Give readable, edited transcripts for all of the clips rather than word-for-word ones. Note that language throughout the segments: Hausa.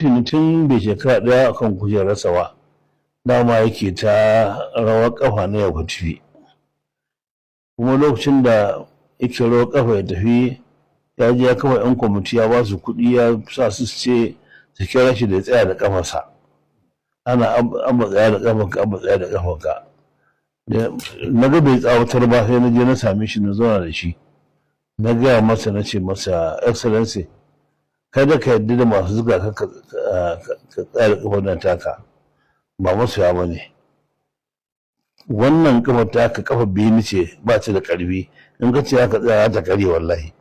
tun bai shekara ɗaya akan kujerarsa ba dama yake ta rawar ƙafa na ya tafi, kuma lokacin da yake rawar ƙafa ya tafi ya je ya kafa 'yan kwamiti ya ba su kuɗi ya sa su ce su kira shi da ya tsaya da ƙafarsa, ana an tsaya da ƙafarka an tsaya da ƙafarka. Na ga bai tsawatar ba sai na je na same shi na zauna da shi na gaya masa na ce masa excellency kada ka yarda da masu zuga ka tsaya da ƙafar nan taka, ba masoya ba ne. Wannan ƙafar taka ƙafar biyu ce ba ta da ƙarfi, in ka ce haka tsaya ta karye wallahi.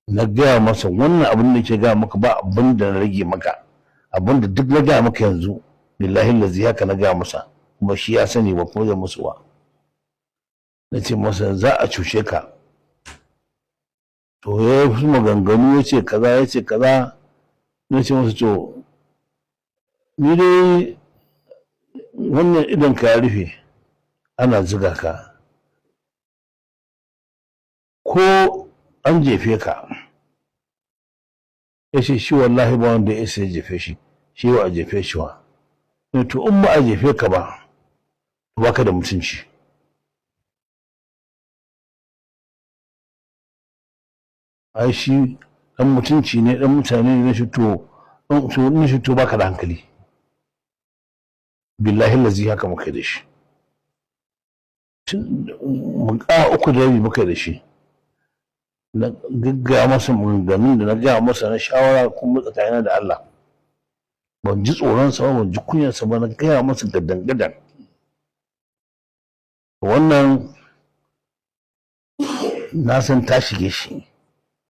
Na gaya masa wannan abin da ke gaya maka ba abin da na rage maka, abin da duk na gaya maka yanzu billahi lazi haka na gaya masa, kuma shi ya sani ba kuma zai musu ba. Na ce masa za a cuce ka, to ya fi maganganu ya ce kaza ya ce kaza. Na ce masa to ni dai wannan idan ka ya rufe ana ziga ka, ko an jefe ka. Ya ce shi wallahi ba wanda ya isa ya jefe shi, shi ba a jefe shi ba. To in ba a jefe ka ba ba ka da mutunci. Ai shi dan mutunci ne, dan mutane ne, na shi to ba ka da hankali. Billahi lazi haka muka da shi. Mun ƙara 3 da rabi muka da shi. Na gaggaya masa maganganun da na gaya masa na shawara kuma tsakanina da Allah. Ban ji tsoronsa ba, ban ji kunyarsa ba, na gaya masa gadan-gadan. Wannan na san ta shige shi.